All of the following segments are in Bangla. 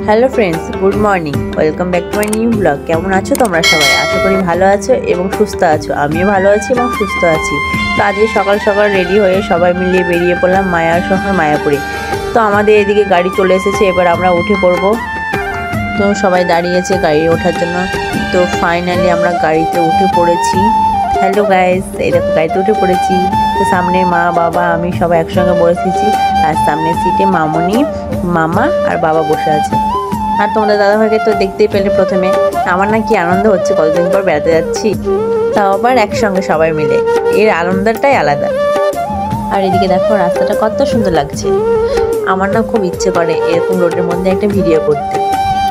Hello friends, good morning. Welcome back to my new blog. কেমন আছো তোমরা সবাই? আশা করি ভালো আছো এবং সুস্থ আছো। আমিও ভালো আছি এবং সুস্থ আছি। তো আজকে সকাল সকাল রেডি হয়ে সবাই মিলিয়ে বেরিয়ে পড়লাম মায়ার শহর মায়াপুরে। তো আমাদের এদিকে গাড়ি চলে এসেছে, এবার আমরা উঠে পড়বো। তো সবাই দাঁড়িয়েছে গাড়ি ওঠার জন্য। তো ফাইনালি আমরা গাড়িতে উঠে পড়েছি। হ্যালো গাইস, এই দেখো গাড়িতে উঠে পড়েছি। তো সামনে মা বাবা আমি সবাই একসঙ্গে বসেছি, আর সামনের সিটে মামনি মামা আর বাবা বসে আছে। আর তোমাদের দাদাভাইকে তো দেখতেই পেলে প্রথমে। আমার না কি আনন্দ হচ্ছে, কতদিন পর বেড়াতে যাচ্ছি, তাও আবার একসঙ্গে সবাই মিলে। এর আনন্দটাই আলাদা। আর এদিকে দেখো রাস্তাটা কত সুন্দর লাগছে। আমার না খুব ইচ্ছে করে এরকম রোডের মধ্যে একটা ভিডিও করতে।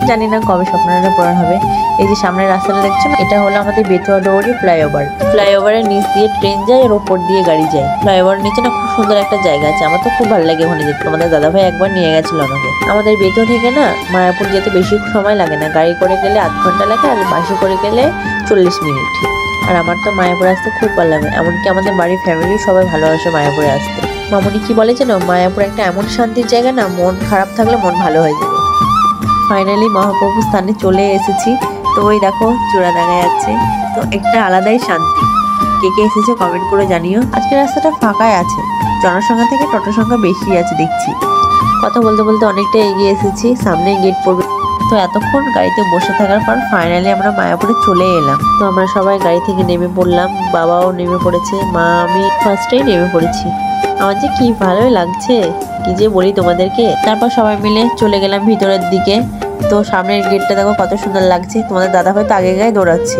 জানি না কবে স্বপ্নটা পূরণ হবে। এই যে সামনের রাস্তাটা দেখছো না, এটা হলো আমাদের বেতুয়া ডৌরি ফ্লাইওভার। ফ্লাইওভারের নিচ দিয়ে ট্রেন যায় আর ওপর দিয়ে গাড়ি যায়। ফ্লাইওভারের নিচে না খুব সুন্দর একটা জায়গা আছে, আমার তো খুব ভালো লাগে ওখানে যেতে। তোমাদের দাদাভাই একবার নিয়ে গেছিল আমাকে। আমাদের বেতুয়া থেকে না মায়াপুর যেতে বেশি সময় লাগে না, গাড়ি করে গেলে 8 ঘন্টা লাগে, আর বাসে করে গেলে 40 মিনিট। আর আমার তো মায়াপুরে আসতে খুব ভালো লাগে, এমনকি আমাদের বাড়ির ফ্যামিলি সবাই ভালোবাসে মায়াপুরে আসতে। মামনি কি বলে যেন, মায়াপুর একটা এমন শান্তির জায়গা না, মন খারাপ থাকলে মন ভালো হয়ে যাবে। ফাইনালি মহাপ্রভু স্থানে চলে এসেছি। তো ওই দেখো চূড়া দেখা যাচ্ছে, তো একটা আলাদাই শান্তি। কে কে এসেছে কমেন্ট করে জানিও। আজকে রাস্তাটা ফাঁকাই আছে, জনসংখ্যা থেকে টোটো সংখ্যা বেশি আছে দেখছি। কথা বলতে বলতে অনেকটা এগিয়ে এসেছি, সামনে গেট পড়বে। তো এতক্ষণ গাড়িতে বসে থাকার পর ফাইনালি আমরা মায়াপুরে চলে এলাম। তো আমরা সবাই গাড়ি থেকে নেমে পড়লাম, বাবাও নেমে পড়েছে, মা আমি ফার্স্টেই নেমে পড়েছি। আমার যে কি ভালোই লাগছে, কি যে বলি তোমাদেরকে। তারপর সবাই মিলে চলে গেলাম ভিতরের দিকে। তো সামনের গেটটা দেখো কত সুন্দর লাগছে। তোমাদের দাদা হয়তো আগে গায়ে দৌড়াচ্ছে।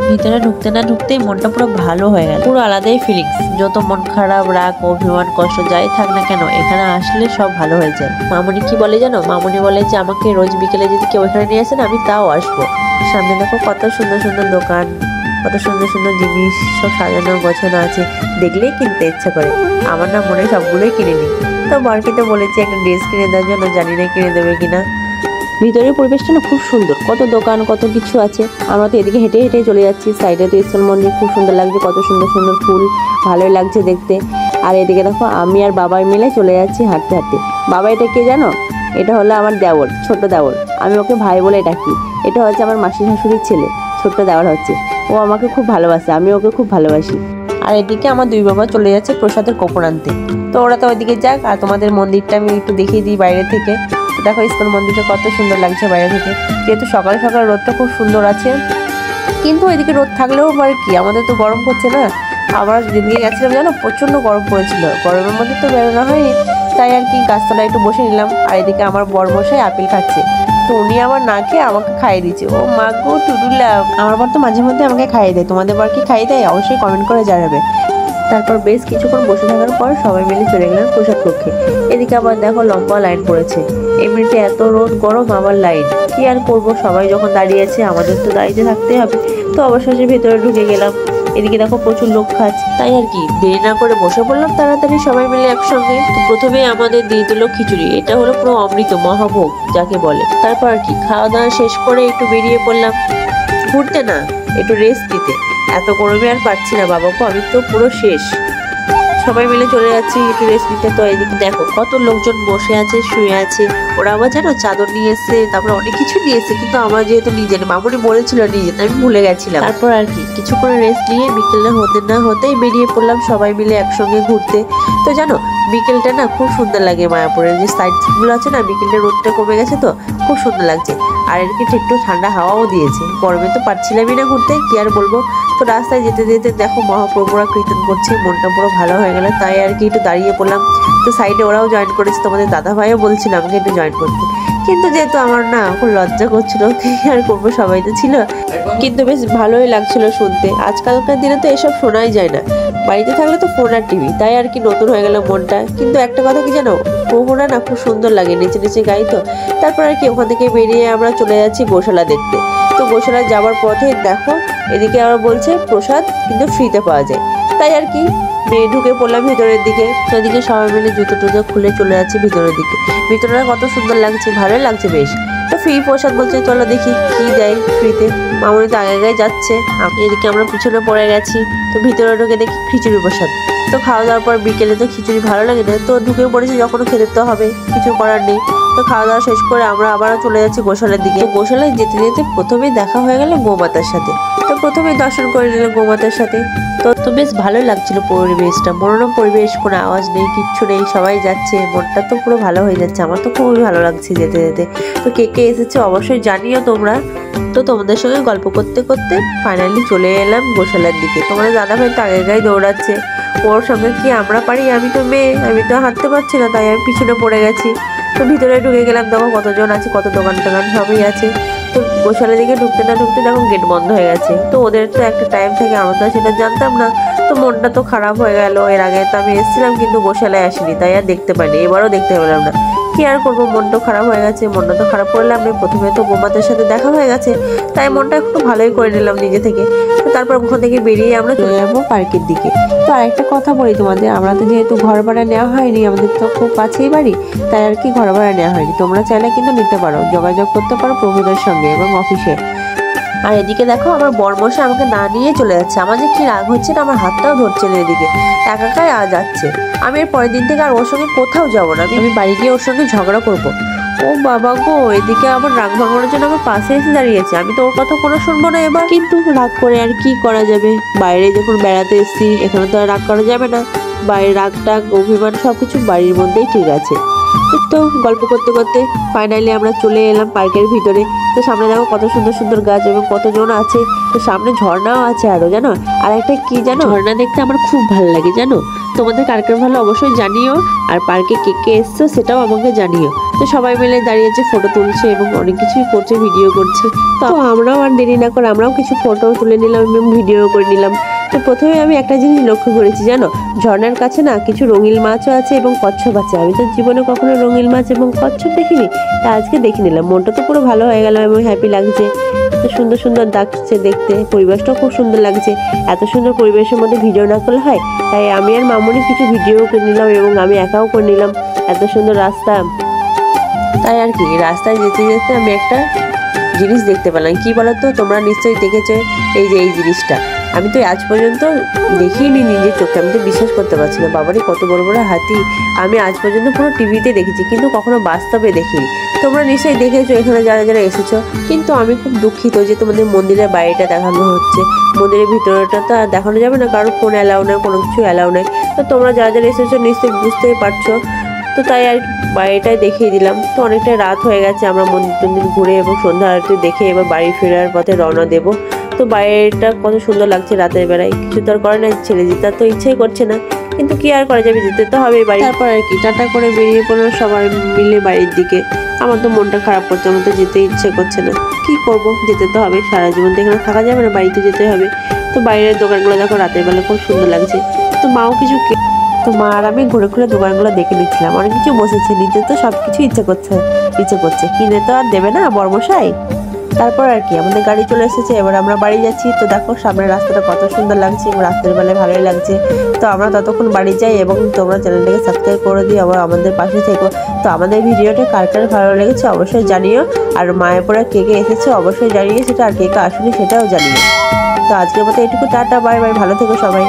ভিতরে ঢুকতে না ঢুকতেই মনটা পুরো ভালো হয়ে গেল, পুরো আলাদাই ফিলিংস। যত মন খারাপ, রাগ, অভিমান, কষ্ট যাই থাক না কেন, এখানে আসলে সব ভালো হয়ে যায়। মামনি কি বলে জানো, মামনি বলে যে আমাকে রোজ বিকেলে যদি কেউ এখানে নিয়ে আসেন আমি তাও আসবো। সামনে দেখো কত সুন্দর সুন্দর দোকান, কত সুন্দর সুন্দর জিনিস সব সাজানো গোছানো আছে, দেখলেই কিনতে ইচ্ছা করে। আমার না মনে সবগুলোই কিনে নিই। তো বরকে তো বলেছি একটা ড্রেস কিনে দেওয়ার জন্য, জানি না কিনে দেবে কিনা। ভিতরের পরিবেশটা না খুব সুন্দর, কত দোকান কত কিছু আছে। আমরা তো এদিকে হেঁটে হেঁটে চলে যাচ্ছি। সাইডে তো ইস্কন মন্দির খুব সুন্দর লাগছে, কত সুন্দর সুন্দর ফুল, ভালোই লাগছে দেখতে। আর এদিকে দেখো আমি আর বাবাই মিলে চলে যাচ্ছি হাঁটতে হাঁটতে। বাবা এটা কে জানো? এটা হলো আমার দেওর, ছোট দেওর। আমি ওকে ভাই বলে ডাকি। এটা হচ্ছে আমার মাসি শাশুড়ির ছেলে, ছোট্ট দেওর হচ্ছে। ও আমাকে খুব ভালোবাসে, আমি ওকে খুব ভালোবাসি। আর এদিকে আমার দুই বাবা চলে যাচ্ছে প্রসাদের কোপন আনতে। তো ওরা তো ওইদিকে যাক, আর তোমাদের মন্দিরটা আমি একটু দেখিয়ে দিই বাইরে থেকে। দেখো ইস্কন মন্দিরটা কত সুন্দর লাগছে বাইরে থেকে। যেহেতু সকাল সকাল রোদটা খুব সুন্দর আছে, কিন্তু ওইদিকে রোদ থাকলেও আবার কি, আমাদের তো গরম পড়ছে না। আমরা যেদিকে গেছিলাম জানো, প্রচণ্ড গরম পড়েছিল। গরমের মধ্যে তো বেরোনো হয়নি, তাই আর কি গাছতলায় একটু বসে নিলাম। আর এদিকে আমার বরমশাই আপেল খাচ্ছে, তো উনি আমার না খেয়ে আমাকে খাইয়ে দিচ্ছে। ও মা গো টুডুলা, আমার বর তো মাঝে মধ্যে আমাকে খাইয়ে দেয়। তোমাদের বর কি খাইয়ে দেয়? অবশ্যই কমেন্ট করে জানাবে। তারপর বেশ কিছুক্ষণ বসে থাকার পর সবাই মিলে চলে গেলাম প্রসাদ কক্ষে। এদিকে আবার দেখো লম্বা লাইন পড়েছে। এমনিতে এত রোদ গরম, আবার লাইন, কি আর করবো, সবাই যখন দাঁড়িয়েছে আমাদের তো দাঁড়িয়ে থাকতে হবে। তো অবশেষে ভেতরে ঢুকে গেলাম। এদিকে দেখো প্রচুর লোক খাচ্ছে, তাই আর কি দেরি না করে বসে পড়লাম তাড়াতাড়ি সবাই মিলে একসঙ্গে। তো প্রথমে আমাদের দিয়ে দিল খিচুড়ি, এটা হলো পুরো অমৃত, মহাভোগ যাকে বলে। তারপর আর কি খাওয়া দাওয়া শেষ করে একটু বেরিয়ে পড়লাম ঘুরতে, না একটু রেস্ট দিতে। এত গরমে আর পারছি না বাবাকে, আমি তো পুরো শেষ। সবাই মিলে চলে যাচ্ছি একটু রেস্ট নিতে। তো এদিকে দেখো কত লোকজন বসে আছে, শুয়ে আছে। ওরা আবার জানো চাদর নিয়ে এসছে, তারপরে অনেক কিছু নিয়ে এসছে, কিন্তু আমার যেহেতু নিজে নেই, মামুনি বলেছিল নিয়ে যেতে, আমি ভুলে গেছিলাম। তারপর আর কি কিছুক্ষণ রেস্ট নিয়ে বিকেলটা হতে না হতেই বেরিয়ে পড়লাম সবাই মিলে একসঙ্গে ঘুরতে। তো জানো বিকেলটা না খুব সুন্দর লাগে, মায়াপুরের যে সাইডগুলো আছে না, বিকেলটা রোদটা কমে গেছে তো খুব সুন্দর লাগছে। আর এদিকে একটু ঠান্ডা হাওয়াও দিয়েছে, গরমে তো পারছিলামই না ঘুরতে, কি আর বলবো। তো রাস্তায় যেতে যেতে দেখো মহাপ্রভুরা কীর্তন করছে, মনটা পুরো ভালো হয়ে গেল, তাই আর কি একটু দাঁড়িয়ে পড়লাম। তো সাইডে ওরাও জয়েন করেছে, তোমাদের দাদা ভাইও বলছিল আমাকে একটু জয়েন করতে, কিন্তু যেহেতু আমার না খুব লজ্জা করছিল, কি আর করবো, সবাই তো ছিল। কিন্তু বেশ ভালোই লাগছিল শুনতে। আজকালকার দিনে তো এসব শোনাই যায় না, বাড়িতে থাকলে তো ফোন আর টিভি, তাই আর কি নতুন হয়ে গেল মনটা। কিন্তু একটা কথা কি জানো, প্রভুরা না খুব সুন্দর লাগে, নিচে নিচে গাই তো। তারপর আর কি ওখান থেকে বেরিয়ে আমরা চলে যাচ্ছি গোশালা দেখতে। তো গোশালায় যাওয়ার পথে দেখো এদিকে আবার বলছে প্রসাদ কিন্তু ফ্রিতে পাওয়া যায়, তাই আর কি ঢুকে পড়লাম ভিতরের দিকে। তো এদিকে সবাই মিলে জুতো টুতো খুলে চলে যাচ্ছি ভিতরের দিকে। ভিতরটা কত সুন্দর লাগছে, ভালোই লাগছে বেশ। তো ফ্রি প্রসাদ বলছে, চলো দেখি কি দেয় ফ্রিতে। মামুনি তো আগে আগে যাচ্ছে, এদিকে আমরা পিছনে পড়ে গেছি। তো ভিতরে ঢুকে দেখি খিচুড়ি প্রসাদ। তো খাওয়া দাওয়ার পর বিকেলে তো খিচুড়ি ভালো লাগে না, তো ঢুকে পড়েছি, যখন খেতে তো হবে, কিছু করার নেই। তো খাওয়া দাওয়া শেষ করে আমরা আবারও চলে যাচ্ছি গোশালার দিকে। গোশালায় যেতে যেতে প্রথমেই দেখা হয়ে গেল গোমাতার সাথে। তো প্রথমেই দর্শন করে নিলাম গোমাতার সাথে। তো বেশ ভালো লাগছিল পরিবেশটা, মনোরম পরিবেশ, কোনো আওয়াজ নেই, কিচ্ছু নেই, সবাই যাচ্ছে, মনটা তো পুরো ভালো হয়ে যাচ্ছে। আমার তো খুবই ভালো লাগছে যেতে যেতে। তো কে কে এসেছে অবশ্যই জানিও তোমরা। তো তোমাদের সঙ্গে গল্প করতে করতে ফাইনালি চলে এলাম গোশালার দিকে। তোমাদের দাদাভাই তো আগে দৌড়াচ্ছে, ওর সঙ্গে কি আমরা পারি? আমি তো মেয়ে, আমি তো হাঁটতে পারছি না, তাই আমি পিছনে পড়ে গেছি। তো ভিতরে ঢুকে গেলাম, দেখো কতজন আছে, কত দোকান টোকান সবই আছে। তো গোশালার দিকে ঢুকতে না ঢুকতে দেখো গেট বন্ধ হয়ে গেছে। তো ওদের তো একটা টাইম থাকে, আমরা তো সেটা জানতাম না। তো মনটা তো খারাপ হয়ে গেল। এর আগে তো আমি এসেছিলাম কিন্তু গোশালায় আসিনি, তাই আর দেখতে পাইনি, এবারও দেখতে পেলাম না। কি আর করবো, মনটা খারাপ হয়ে গেছে। মনটা তো খারাপ করলাম আমি, প্রথমে তো গোমাতার সাথে দেখা হয়ে গেছে, তাই মনটা একটু ভালোই করে নিলাম নিজে থেকে। তো তারপর ওখান থেকে বেরিয়ে আমরা চলে যাবো পার্কের দিকে। তো আরেকটা কথা বলি তোমাদের, আমরা তো যেহেতু ঘর ভাড়া নেওয়া হয়নি, আমাদের তো খুব কাছেই বাড়ি, তাই আর কি ঘর ভাড়া নেওয়া হয়নি। তোমরা চাইলে কিন্তু নিতে পারো, যোগাযোগ করতে পারো প্রভুদের সঙ্গে এবং অফিসে। আর এদিকে দেখো আমার বরমশাই আমাকে না নিয়ে চলে যাচ্ছে। আমার যে কি রাগ হচ্ছে না, আমার হাতটাও ধরছে না, এদিকে একাই যাচ্ছে। আমি এর পরের দিন থেকে আর ওর সঙ্গে কোথাও যাবো না, আমি বাড়ি গিয়ে ওর সঙ্গে ঝগড়া করবো। ও বাবা গো, এদিকে আবার রাগ ভাঙানোর জন্য আমার পাশে এসে দাঁড়িয়েছে। আমি তো ওর কথা কোনো শুনবো না এবার, কিন্তু রাগ করে আর কি করা যাবে? বাইরে যখন বেড়াতে এসেছি, এখানে তো আর রাগ করা যাবে না। বাইরের রাগ টাগ অভিমান সবকিছু বাড়ির মধ্যেই ঠিক আছে। তো গল্প করতে করতে ফাইনালি আমরা চলে এলাম পার্কের ভিতরে। তো সামনে দেখো কত সুন্দর সুন্দর গাছ এবং কতজন আছে। তো সামনে ঝর্ণাও আছে আরো, জানো? আর একটা কি জানো, ঝর্ণা দেখতে আমার খুব ভালো লাগে, জানো? তোমাদের কার কার ভালো অবশ্যই জানিও। আর পার্কে কে কে এসছো সেটাও আমাকে জানিও। তো সবাই মিলে দাঁড়িয়েছে, ফটো তুলছে এবং অনেক কিছুই করছে, ভিডিও করছে। তো আমরাও আর দেরি না করে আমরাও কিছু ফটো তুলে নিলাম এবং ভিডিও করে নিলাম। তো প্রথমে আমি একটা জিনিস লক্ষ্য করেছি, জানো? ঝর্ণার কাছে না কিছু রঙিন মাছও আছে এবং কচ্ছপ আছে। আমি তো জীবনে কখনো রঙিন মাছ এবং কচ্ছপ দেখিনি, তা আজকে দেখে নিলাম। মনটা তো পুরো ভালো হয়ে গেল এবং হ্যাপি লাগছে। তো সুন্দর সুন্দর লাগছে দেখতে, পরিবেশটাও খুব সুন্দর লাগছে। এত সুন্দর পরিবেশের মধ্যে ভিডিও না করলে হয়, তাই আমি আর মামুনি কিছু ভিডিও করে নিলাম এবং আমি একাও করে নিলাম। এত সুন্দর রাস্তা, তাই আর কি রাস্তায় যেতে যেতে আমি একটা জিনিস দেখতে পেলাম। কি বলতো, তোমরা নিশ্চয়ই দেখেছো এই যে এই জিনিসটা, আমি তো আজ পর্যন্ত দেখিনি নিজের চোখে। আমি তো বিশ্বাস করতে পারছি না, বাবারে কত বড় বড় হাতি। আমি আজ পর্যন্ত পুরো টিভিতে দেখেছি, কিন্তু কখনো বাস্তবে দেখিনি। তোমরা নিশ্চয়ই দেখেছো এখানে যারা যারা এসেছো। কিন্তু আমি খুব দুঃখিত যে তোমাদের মন্দিরের বাইরেটা দেখানো হচ্ছে, মন্দিরের ভিতরটা তো আর দেখানো যাবে না, কারণ ফোন অ্যালাউ নয়, কোনো কিছু অ্যালাউ নয়। তো তোমরা যারা যারা এসেছো নিশ্চয়ই বুঝতেই পারছো। তো তাই আর বাড়িটাই দেখিয়ে দিলাম। তো অনেকটা রাত হয়ে গেছে, আমরা মন্দির টন্দির ঘুরে এবং সন্ধ্যা আরতি দেখে এবার বাড়ি ফেরার পথে রওনা দেবো। তো বাইরেটা কত সুন্দর লাগছে রাতের বেলায়, কিছু তো আর করে না, ছেড়ে যেতে তো ইচ্ছেই করছে না, কিন্তু কি আর করা যাবে, যেতে তো হবে বাড়ি। তারপর আর কি টাটা করে বেরিয়ে পড়লো সবাই মিলে বাড়ির দিকে। আমার তো মনটা খারাপ করছে, আমার তো যেতে ইচ্ছে করছে না, কি করব, যেতে তো হবে, সারা জীবন তো এখানে থাকা যাবে না, বাড়িতে যেতে হবে। তো বাইরের দোকানগুলো দেখো রাতের বেলা খুব সুন্দর লাগছে। তো মাও কিছু, তো মা আর আমি ঘুরে ঘুরে দোকানগুলো দেখে নিচ্ছিলাম। অনেক কিছু বসেছে, নিতে তো সব কিছু ইচ্ছে করছে, কিনে তো আর দেবে না বর্মশাই। তারপর আর কি আমাদের গাড়ি চলে এসেছে, এবার আমরা বাড়ি যাচ্ছি। তো দেখো সামনের রাস্তাটা কত সুন্দর লাগছে এবং রাস্তার বেলায় ভালোই লাগছে। তো আমরা ততক্ষণ বাড়ি যাই এবং তোমরা চ্যানেলটাকে সাবস্ক্রাইব করে দিও, আবার আমাদের পাশে থেকো। তো আমাদের ভিডিওটা কার কার ভালো লেগেছে অবশ্যই জানিও। আর মায়াপুরা কে কে এসেছে অবশ্যই জানিয়ে সেটা, আর কে কে আসুনি সেটাও জানিও। তো আজকের মতো এটুকু, টাটা বাই বাই, ভালো থেকো সবাই।